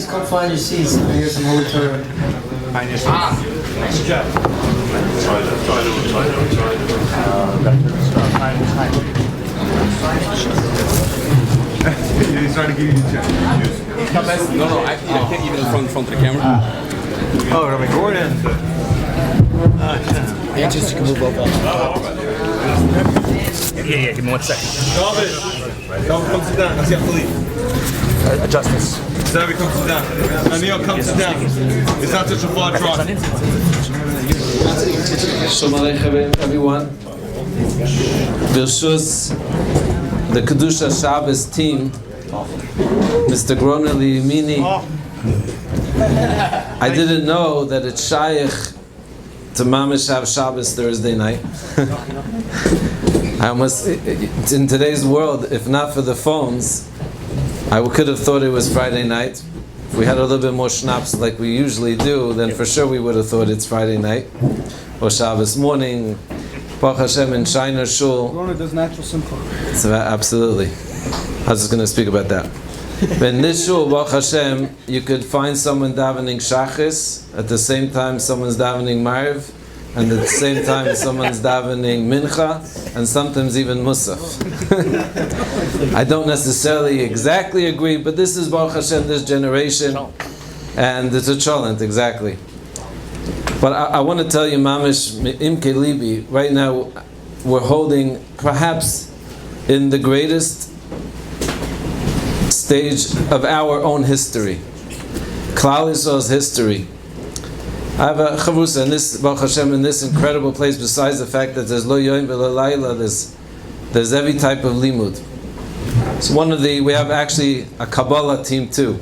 Please come find your seats. Here's some Holy Torah. Find your seats. Nice job. He's trying to give you the check. No, I can't even in front of the camera. Oh, Rabbi Gordon. Yeah, just you can move over. Yeah, give me 1 second. David, come sit down. I see you have to leave. Adjust this. David, come sit down. Anil, come sit down. It's not such a far drive. Shalom Aleichem, everyone. Birshus, the Kedusha Shabbos team, Mr. Groner Liyamini. I didn't know that it's Shaykh to Mamish have Shabbos Thursday night. I almost, in today's world, if not for the phones, I could have thought it was Friday night. If we had a little bit more schnapps like we usually do, then for sure we would have thought it's Friday night or Shabbos morning. Baruch Hashem in Scheiner Shul. Groner does natural simcha. So absolutely. I was just going to speak about that. In this shul, Baruch Hashem, you could find someone davening Shachis, at the same time someone's davening Mariv, and at the same time someone's davening Mincha, and sometimes even Musaf. I don't necessarily exactly agree, but this is Baruch Hashem, this generation, and it's a cholent, exactly. But I want to tell you, Mamish, Imke Libi, right now we're holding, perhaps in the greatest stage of our own history, Klal Yisrael's history. I have a chavrusa in this, Baruch Hashem, in this incredible place, besides the fact that there's lo yoim v'lo layla, there's every type of limud. So we have actually a Kabbalah team too.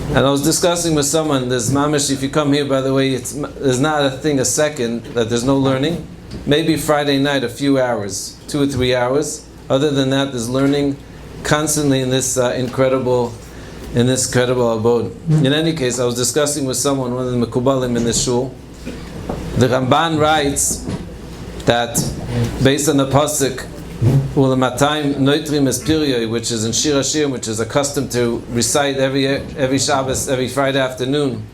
And I was discussing with someone, there's mamish, if you come here, by the way, there's not a second that there's no learning. Maybe Friday night, a few hours, 2 or 3 hours. Other than that, there's learning constantly in this incredible abode. In any case, I was discussing with someone, one of the Mekubalim in the shul. The Ramban writes that based on the pasuk Ulamatayim Noitrim Espiriyoi, which is in Shir Hashirim, which is accustomed to recite every Shabbos, every Friday afternoon.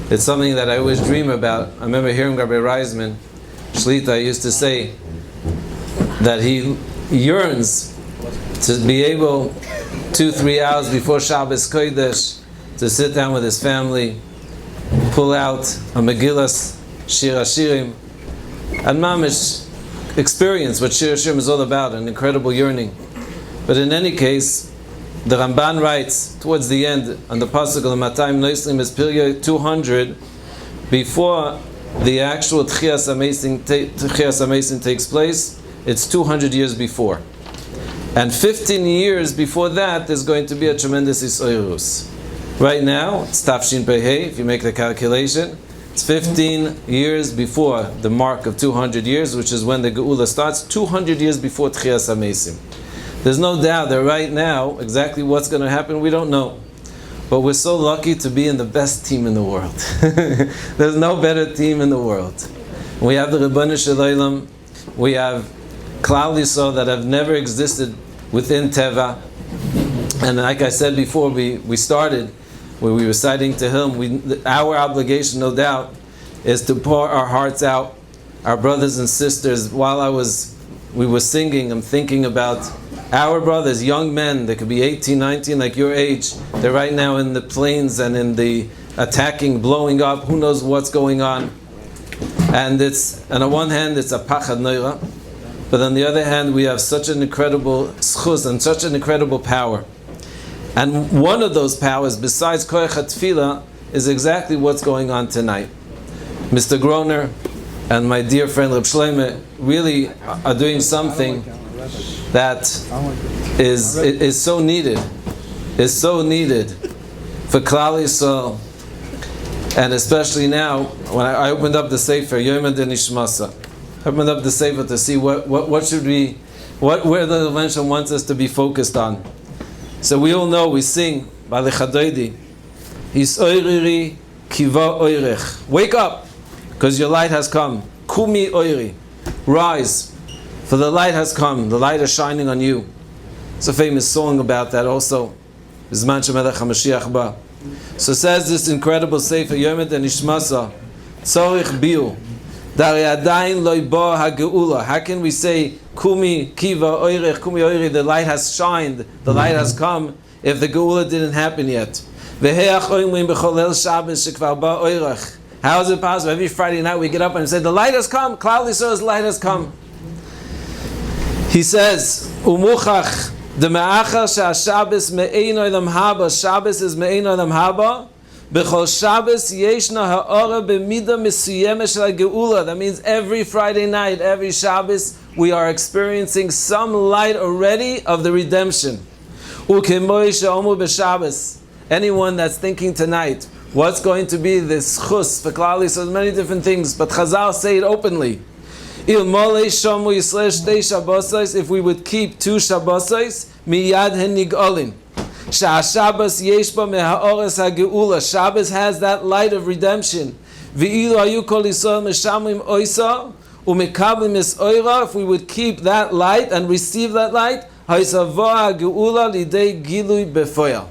It's something that I always dream about. I remember hearing Rabbi Reisman Shlita used to say that he yearns to be able 2-3 hours before Shabbos Kodesh to sit down with his family, pull out a Megillas Shir Hashirim, and mamish experience what Shir Hashirim is all about, an incredible yearning. But in any case, the Ramban writes towards the end on the pasuk of Matayim Noislim is period 200 before the actual Tchias HaMeisim takes place. It's 200 years before. And 15 years before that, there's going to be a tremendous Isoirus. Right now, it's Tafshin Pehei, if you make the calculation. It's 15 years before the mark of 200 years, which is when the Geula starts, 200 years before Tchias HaMeisim. There's no doubt that right now, exactly what's going to happen, we don't know. But we're so lucky to be in the best team in the world. There's no better team in the world. We have the Ribbon Shalom, we have Klal Yisrael that have never existed within Teva. And like I said before, we started, when we were reciting Tehillim, our obligation, no doubt, is to pour our hearts out, our brothers and sisters. While we were singing, I'm thinking about our brothers, young men, they could be 18, 19, like your age. They're right now in the planes and in the attacking, blowing up, who knows what's going on. And on one hand, it's a pachad noira. But on the other hand, we have such an incredible schus and such an incredible power. And one of those powers, besides koyach tefillah, is exactly what's going on tonight. Mr. Groner and my dear friend Reb Shlomo really are doing something that is so needed. Is so needed for Klal Yisrael, and especially now when I opened up the Sefer Yom Nishmasa. I opened up the Sefer to see where the Levenshan wants us to be focused on. So we all know, we sing by the Chadoidi, Yisoiriri kiva oirech. Wake up, because your light has come. Kumi oiri. Rise, for the light has come. The light is shining on you. It's a famous song about that also. Bizman shemelech HaMashiach ba. So says this incredible Sefer Yomet and Ishmasa, Tzorich Biu, Dari Adayin Loi Bo HaGeula. How can we say, Kumi Kiva Oirech, Kumi Oirech, the light has shined, the light has come, if the Geula didn't happen yet? Veheach Oimlim B'cholel Shabbos Shekvar Ba Oirech. How is it possible? Every Friday night we get up and say, the light has come, Klal Yisrael's light has come. He says, Umuchach, the Me'achar Shabbos Me'ein Olam Haba, Shabbos is Me'ein Olam Haba, B'chol Shabbos Yeshna Ha'ora B'mida Mesuyeme Shel Geula. That means every Friday night, every Shabbos, we are experiencing some light already of the redemption. U'kemoi she'omu b'Shabbos. Anyone that's thinking tonight, what's going to be this chus for Klal Yisrael? So many different things, but Chazal say it openly. If we would keep 2 Shabbosos, miyad henigolin. Shabbos yesh ba mehaoras hageula. Shabbos has that light of redemption. Ve'ilu ayu kol Yisrael meshamim oisa umekablim es oira. If we would keep that light and receive that light, haisavoa hageula lidei gilui befoya.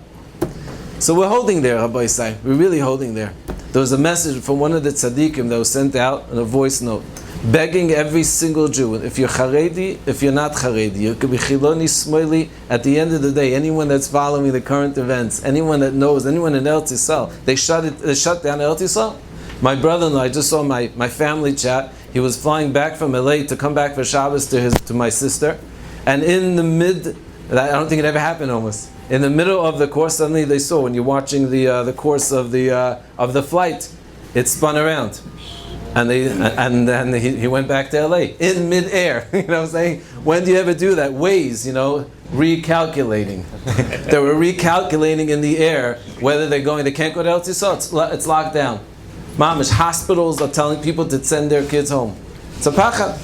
So we're holding there, Rabbi Isai. We're really holding there. There was a message from one of the tzaddikim that was sent out in a voice note, begging every single Jew, if you're Haredi, if you're not Haredi, you could be Chiloni, Smoili. At the end of the day, anyone that's following the current events, anyone that knows, anyone in Eretz Yisrael, they shut down Eretz Yisrael. My brother-in-law, I just saw my family chat. He was flying back from LA to come back for Shabbos to my sister, and in the I don't think it ever happened almost. In the middle of the course, suddenly they saw, when you're watching the course of the flight, it spun around. And then he went back to LA in midair. You know what I'm saying? When do you ever do that? Waze, recalculating. They were recalculating in the air whether they're going. They can't go to Eretz Yisrael. It's locked down. Mamish, hospitals are telling people to send their kids home. It's a pachad.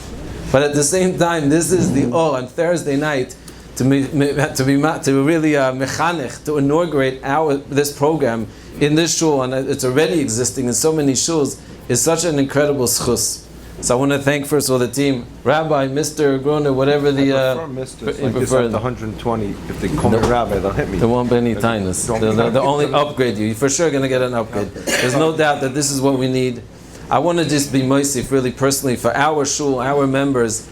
But at the same time, this is the on Thursday night to really mechanech, to inaugurate this program in this shul, and it's already existing in so many shuls, is such an incredible schus. So I want to thank first of all the team, Rabbi, Mr. Groner, whatever the. I prefer Mr. It's like this at the 120. If they call me Rabbi, they'll hit me. There won't be any tightness. They'll only upgrade you. You're for sure going to get an upgrade. There's no doubt that this is what we need. I want to just be moisif, really personally, for our shul, our members.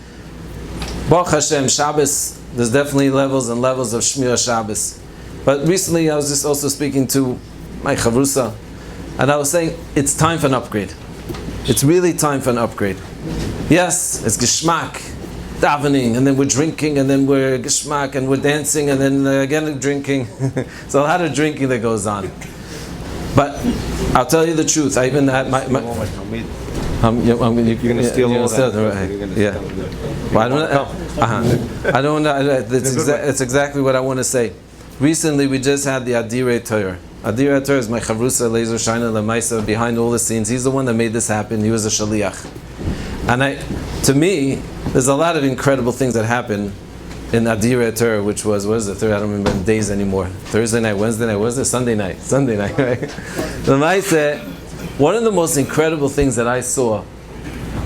Baruch Hashem, Shabbos, there's definitely levels and levels of Shmira Shabbos. But recently I was just also speaking to my chavrusa, and I was saying, it's time for an upgrade. It's really time for an upgrade. Yes, it's geschmack, davening, and then we're drinking, and then we're geschmack, and we're dancing, and then again drinking. So a lot of drinking that goes on. But I'll tell you the truth. I even had my you're going to steal all that. Right. You're going to Yeah. Well, I don't know. It's exactly what I want to say. Recently, we just had the Adirei Torah. Adirei Torah is my chavrusa, Laser Scheiner, Lemaisa, behind all the scenes. He's the one that made this happen. He was a shaliach. And to me, there's a lot of incredible things that happen in Adirei Torah, which was, what is it? I don't remember the days anymore. Thursday night, Wednesday night, what is it? Sunday night, right? Lemaisa, one of the most incredible things that I saw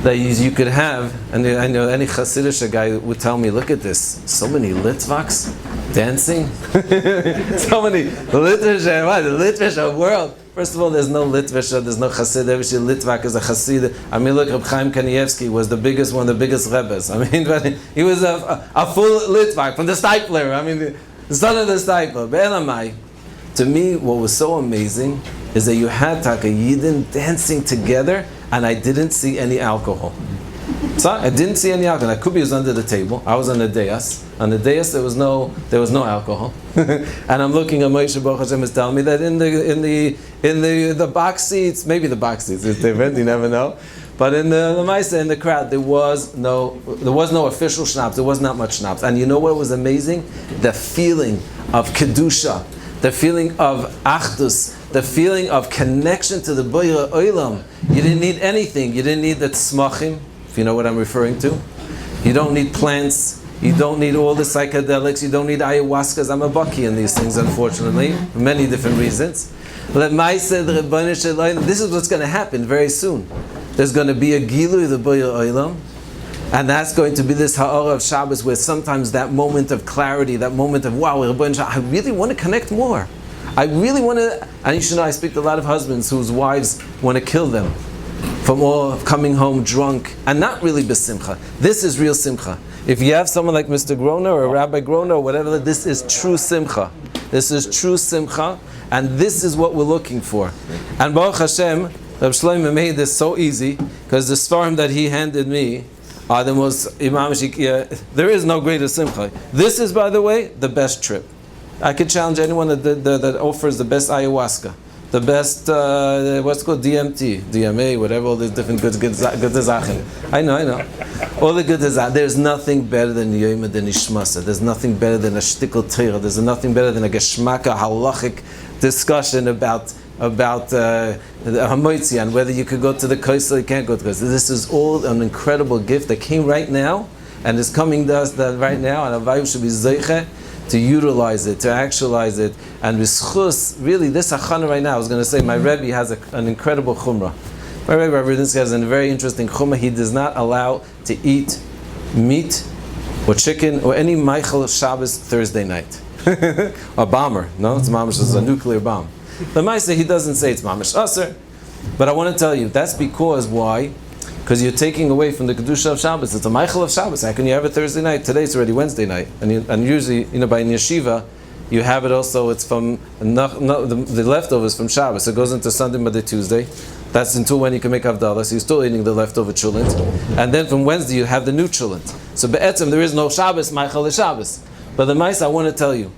that you could have, and I know any Hasidic guy would tell me, look at this, so many Litvaks dancing, so many Litvish, the Litvish world. First of all, there's no Litvish, there's no Hasid. Every Litvak is a Hasid. I mean, look, Reb Chaim Kanievsky was one of the biggest Rebbes. I mean, he was a full Litvak from the Stipler. I mean, the son of the Stipler. Be'elamai. To me, what was so amazing is that you had Taka Yidden dancing together, and I didn't see any alcohol. So I didn't see any alcohol. That could be was under the table. I was on the dais. On the dais there was no alcohol. And I'm looking at Moshe Baruch Hashem is telling me that in the box seats, maybe the box seats, if they rent, you never know. But in the Lamaisa, in the crowd, there was no official schnapps. There was not much schnapps. And you know what was amazing? The feeling of kedusha, the feeling of achdus, the feeling of connection to the Boyer Olam. You didn't need anything. You didn't need the tzmachim, if you know what I'm referring to. You don't need plants. You don't need all the psychedelics. You don't need ayahuascas. I'm a bucky in these things, unfortunately, for many different reasons. This is what's going to happen very soon. There's going to be a Gilu, the Boyer Olam, and that's going to be this Ha'ara of Shabbos, where sometimes that moment of clarity, that moment of, wow, I really want to connect more. I really want to, and you should know, I speak to a lot of husbands whose wives want to kill them from all coming home drunk and not really besimcha. This is real simcha. If you have someone like Mr. Groner or Rabbi Groner or whatever, this is true simcha. This is true simcha, and this is what we're looking for. And Baruch Hashem, Rabbi Shlomo made this so easy because the svarim that he handed me are the most Imam Shikia. There is no greater simcha. This is, by the way, the best trip. I could challenge anyone that offers the best ayahuasca, the best what's called DMT, DMA, whatever, all these different good zachen. I know. All the good zachen. There's nothing better than Yom than Ishmasa. There's nothing better than a shtickle teira. There's nothing better than a geschmaka halachic discussion about the hamoitzi and whether you could go to the kois or you can't go to the kois. This is all an incredible gift that came right now and is coming to us right now, and Avayu should be zeiche to utilize it, to actualize it, and v'schus, really this Hachana right now, I was going to say, my Rebbe has an incredible chumrah. My Rebbe, Rabbi Daniel Coren, has a very interesting chumrah. He does not allow to eat meat or chicken or any Michael Shabbos Thursday night. A bomber, no? It's mamash, it's a nuclear bomb. The Maisa, he doesn't say it's mamash aser, but I want to tell you, that's because, why? Because you're taking away from the Kedusha of Shabbos. It's a Michael of Shabbos. How can you have it Thursday night? Today it's already Wednesday night. And usually, by in Yeshiva, you have it also, it's from the leftovers from Shabbos. It goes into Sunday, Monday, Tuesday. That's until when you can make Havdalah. So you're still eating the leftover chulent. And then from Wednesday, you have the new chulent. So be'etzem, there is no Shabbos, Michael of Shabbos. But the Maisa, I want to tell you,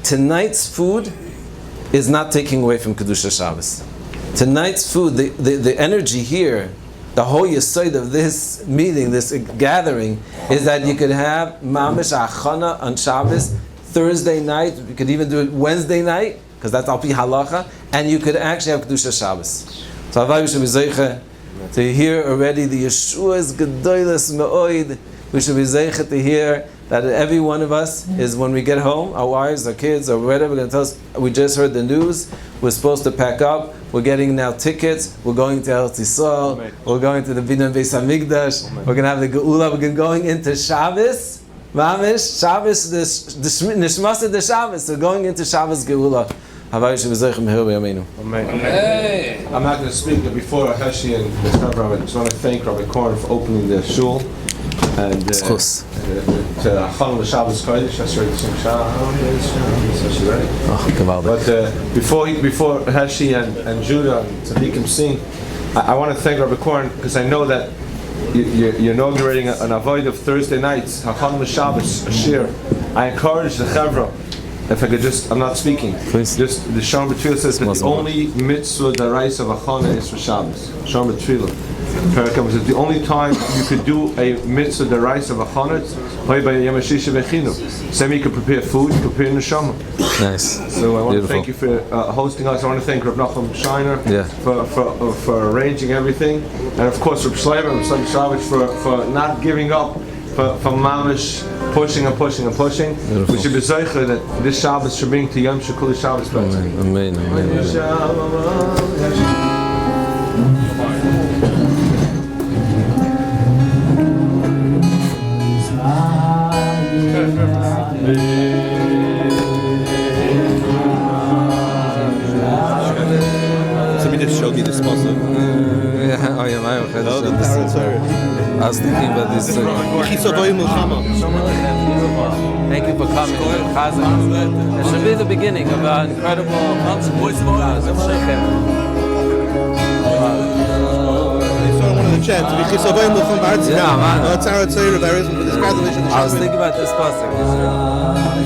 tonight's food is not taking away from Kedusha Shabbos. Tonight's food, the energy here, the whole yesod of this meeting, this gathering, is that you could have mamish Hachana on Shabbos, Thursday night, you could even do it Wednesday night, because that's al pi halacha, and you could actually have Kedusha Shabbos. So Havai should be zeicha to hear already the Yeshua's gedolos me'oid. We should be zeicha to hear that every one of us is, when we get home, our wives, our kids, or whatever, going to tell us, we just heard the news, we're supposed to pack up, we're getting now tickets, we're going to Eretz Yisrael, we're going to the Binyan Beis HaMikdash, we're going to have the Geula, we're going into Shabbos, Mamish, Shabbos, the Nishmasa de Shabbos, so going into Shabbos Geula. Havai Shem V'zeichem Meher B'yameinu. Amen. I'm not going to speak, but before Heshi and the Rabbi, I just want to thank Rabbi Coren for opening the shul. And to Hachana l'Shabbos Kodesh, that's right, some But before Heshi and Judah and Tzadikim sing, I want to thank Rabbi Coren, because I know that you're inaugurating an avoid of Thursday nights, Hachana l'Shabbos, a shir. I encourage the Chevra, if I could just, I'm not speaking. Please. Just the Shalom B'Tfilah says that the only mitzvah daraisa of Hachana is for Shabbos. Shalom B'Tfilah. The only time you could do a mitzvah daraisa of Hachana by Yom HaShisha V'Chinu. Same, you could prepare food, you prepare neshama. Nice. So I want to thank you for hosting us. I want to thank Rav Nachum Scheiner for arranging everything, and of course Rav Shleimer for not giving up. For mamish pushing and pushing and pushing. Beautiful. We should be zeicher that this Shabbos should bring to Yom Shekul Shabbos. Amen. Somebody just showed me this puzzle. I was thinking about this. Thank you for coming. It should be the beginning of an incredible chance. I was thinking about this pasuk.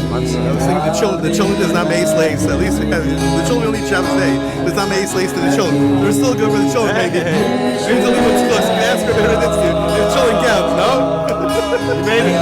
I was thinking the children does not make slaves. At least the children only Shabbos day does not make slaves to the children. They're still good for the children. Maybe it's only what's close. You ask for the children counts. No, maybe.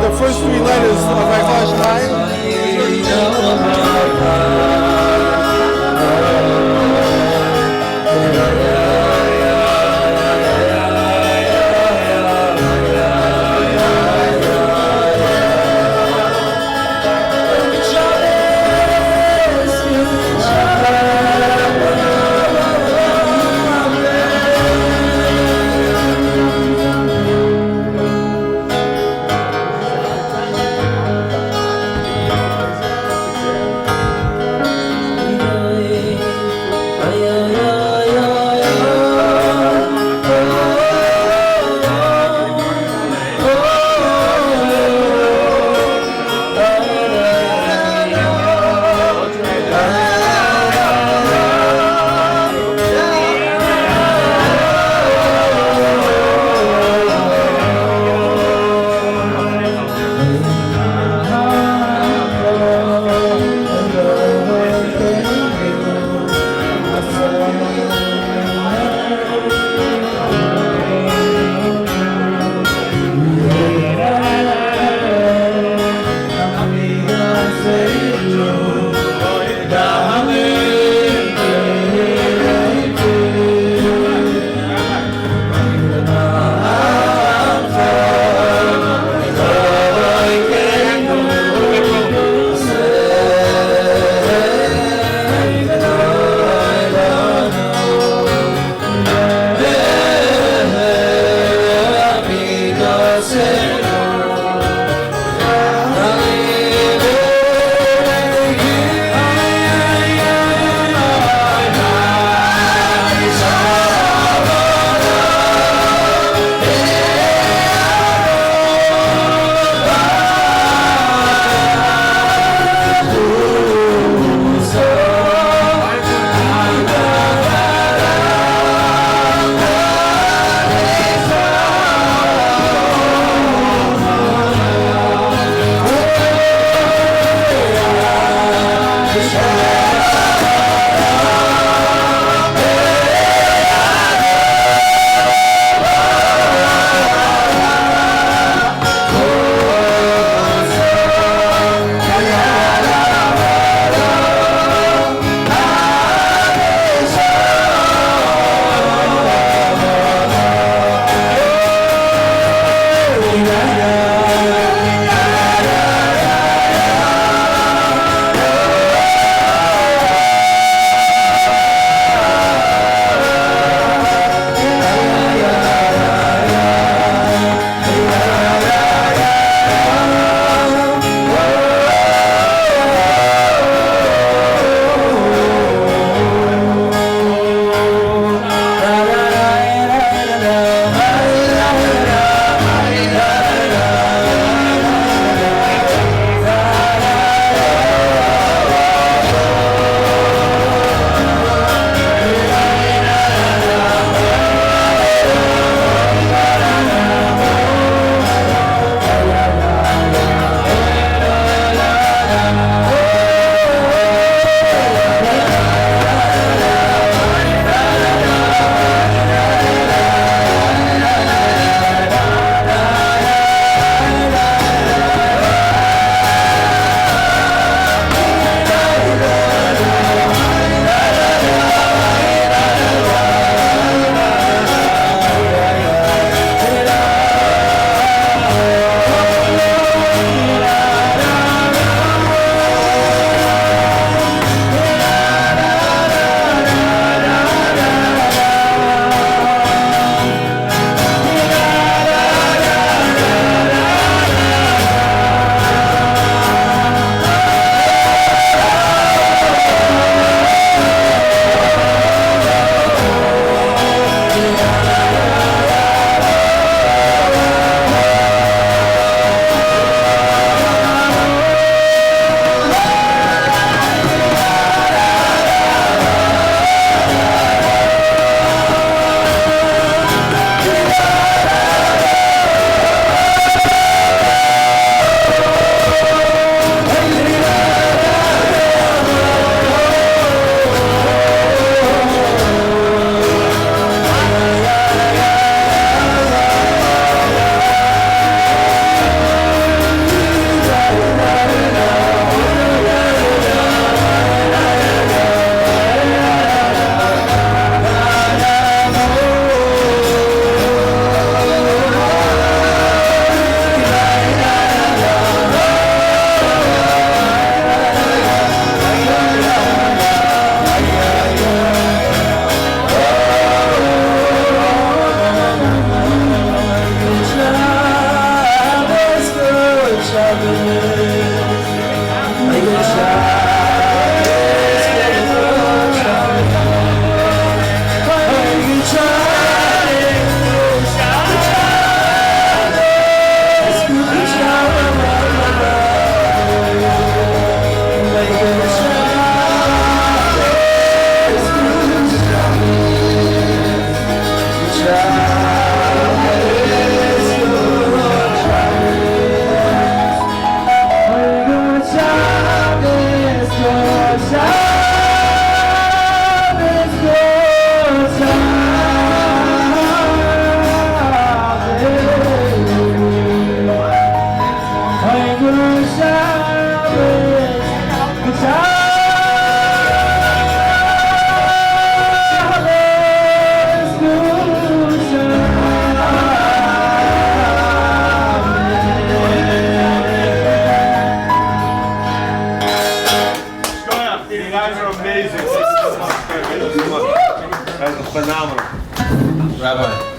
the first three letters of Hachana Shemaim.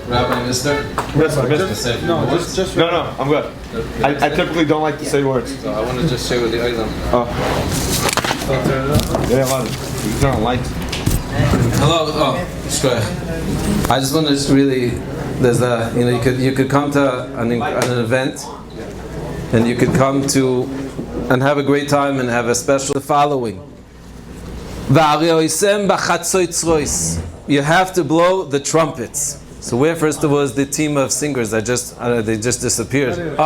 Rabbi, mister? Yes, I missed it. No, just No, I'm good. I typically don't like to say words. So I want to just share with the Olam. Oh. Yeah, man. You don't like. Hello, shkoyach. I just want to really, there's a, you could come to an event, and you could come to, and have a great time and have a special following. You have to blow the trumpets. So where first of all is the team of singers that they just disappeared?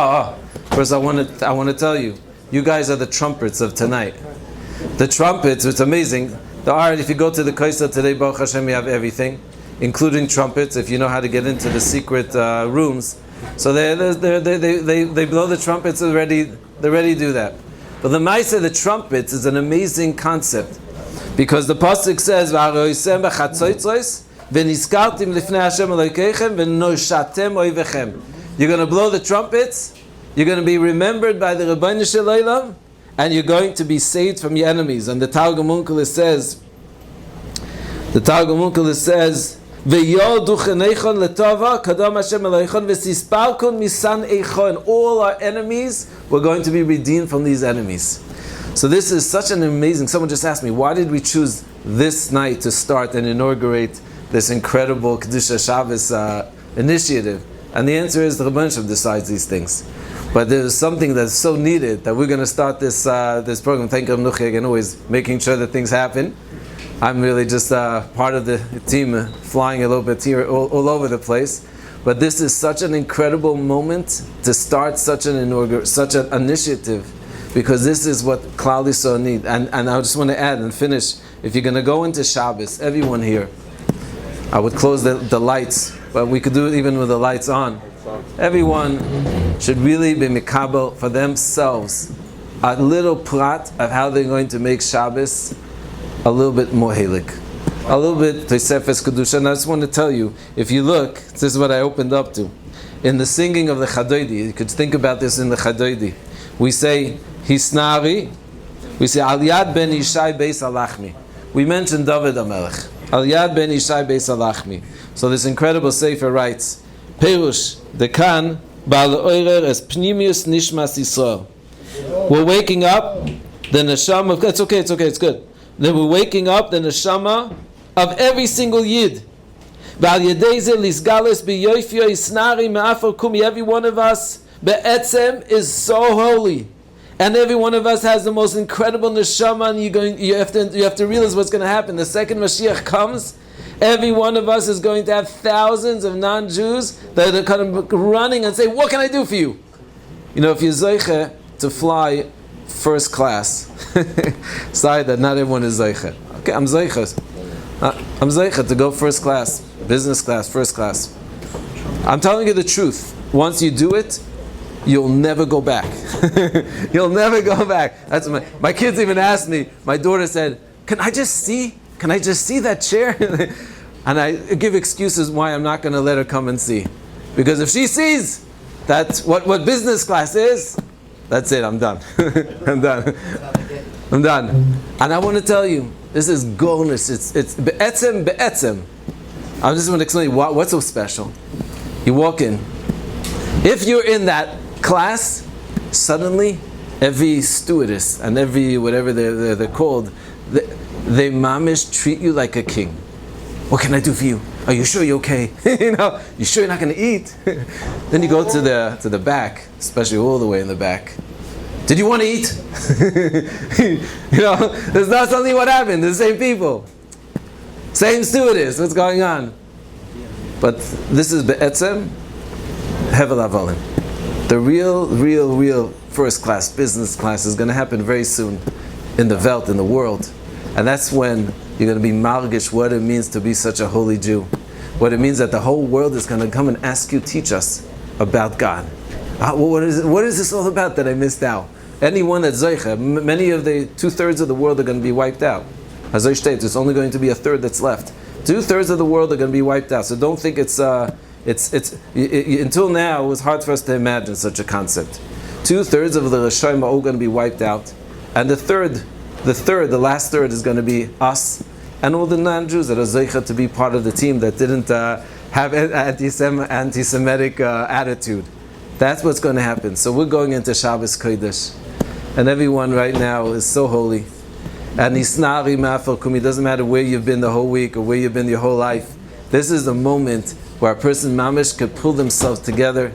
First I want to tell you, you guys are the trumpets of tonight. The trumpets, it's amazing. If you go to the Kaisa today, Baruch Hashem, you have everything, including trumpets, if you know how to get into the secret rooms. So they blow the trumpets, they're ready to do that. But the Maisa, the trumpets, is an amazing concept. Because the Pasuk says, you're going to blow the trumpets, you're going to be remembered by the Rebbeinu Shalom, and you're going to be saved from your enemies. And the Targum Onkelos says, all our enemies were going to be redeemed from these enemies. So this is such an amazing, someone just asked me, why did we choose this night to start and inaugurate this incredible Kedusha Shabbos initiative? And the answer is the Rebbeinu Shalom decides these things. But there's something that's so needed that we're going to start this program. Thank you, Nuchi, again, always making sure that things happen. I'm really just part of the team, flying a little bit here all over the place. But this is such an incredible moment to start such an initiative, because this is what Klal Yisrael need. And I just want to add and finish, if you're going to go into Shabbos, everyone here, I would close the lights, but we could do it even with the lights on. Everyone should really be mikabel for themselves a little plot of how they're going to make Shabbos a little bit more helik, a little bit Tosefes Kedusha. And I just want to tell you, if you look, this is what I opened up to. In the singing of the Chadoidi, you could think about this in the Chadoidi. We say, Hisnari, we say, Al Yad ben Yishai Beis Alachmi. We mentioned David HaMelech. Al Yad ben Yishai Beis Alachmi. So this incredible sefer writes, Perush, Dekan, Ba'al Oirer es Pnimius Nishmas Yisrael. We're waking up the neshama of, it's good. Then we're waking up the neshama of every single yid. Every one of us be'etzem is so holy, and every one of us has the most incredible neshama. And you have to realize what's going to happen. The second Mashiach comes, every one of us is going to have thousands of non-Jews that are kind of running and say, "What can I do for you?" You know, if you're zeiche to fly first class, sorry that not everyone is zeiche. Okay, I'm zeiche. I'm zeiche to go first class, business class, first class. I'm telling you the truth. Once you do it, you'll never go back. You'll never go back. That's my kids even asked me. My daughter said, Can I just see that chair?" And I give excuses why I'm not going to let her come and see. Because if she sees that's what business class is, that's it, I'm done. I'm done. And I want to tell you, this is Groner. It's be'etzem. I just want to explain what's so special. You walk in. If you're in that class, suddenly every stewardess and every whatever they're called, they mamish treat you like a king. What can I do for you? Are you sure you're okay? You sure you're not going to eat? Then you go to the back, especially all the way in the back. Did you want to eat? That's not suddenly what happened. The same people, same stewardess. What's going on? But this is be'etzem hevel avalim. The real first class, business class is going to happen very soon in the Welt, in the world. And that's when you're going to be margish what it means to be such a holy Jew. What it means that the whole world is going to come and ask you, teach us about God. What is this all about that I missed out? Anyone that's Zoicha, many of the 2/3 of the world are going to be wiped out. As I stated, it's only going to be 1/3 that's left. 2/3 of the world are going to be wiped out. So don't think until now it was hard for us to imagine such a concept. 2/3 of the Rishonim are all going to be wiped out, and the last third is going to be us and all the non-Jews that are Zoicha to be part of the team that didn't have an anti-Semitic attitude. That's what's going to happen. So we're going into Shabbos Kodesh, and everyone right now is so holy. And Isnari Ma'afal Kumi, doesn't matter where you've been the whole week or where you've been your whole life. This is the moment where a person mamish could pull themselves together,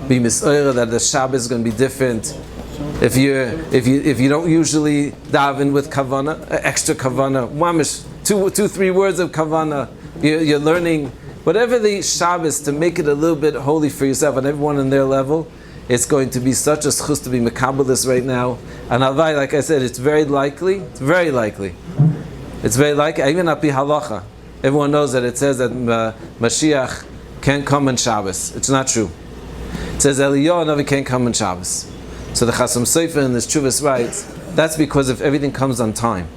be misoira that the Shabbos is going to be different. If you don't usually daven with kavana, extra kavana, mamish, 2-3 words of kavana, you're learning whatever the Shabbos to make it a little bit holy for yourself and everyone on their level. It's going to be such a schus to be mekabelis right now. And Alvai, like I said, it's very likely, even api halacha. Everyone knows that it says that Mashiach can't come on Shabbos. It's not true. It says Eliyahu Navi can't come on Shabbos. So the Chasam Sofer in this Chuvas writes, that's because if everything comes on time.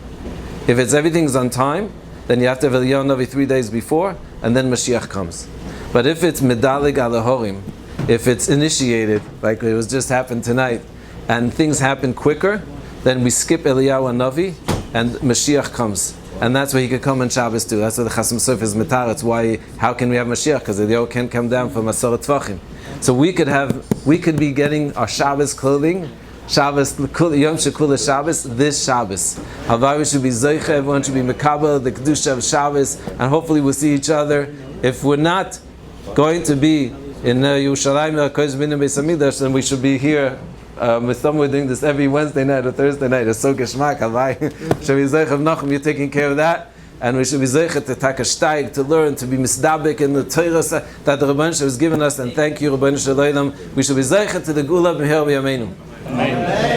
If everything's on time, then you have to have Eliyahu Navi 3 days before, and then Mashiach comes. But if it's medalig alahorim, if it's initiated, like it was just happened tonight, and things happen quicker, then we skip Eliyahu Navi, and Mashiach comes. And that's where he could come on Shabbos too. That's why the Chasam Sofer is metar. It's why, how can we have Mashiach? Because Eliyahu can't come down from Masoret Tvachim. So we could be getting our Shabbos clothing, Shabbos, Yom Shekula Shabbos, this Shabbos. However, we should be Zoicha, everyone should be Mekabel, the Kedusha of Shabbos, and hopefully we'll see each other. If we're not going to be in Yerushalayim, then we should be here. With someone doing this every Wednesday night or Thursday night. It's so geschmack. Should be Zoich of Nachum, you're taking care of that. And we should be Zoich to take a steig, to learn, to be misdabek in the Torah that the Rabban Shem has given us. And thank you, Rabban Shalom. We should be Zoich to the Gula B'Her B'Yameinu. Amen.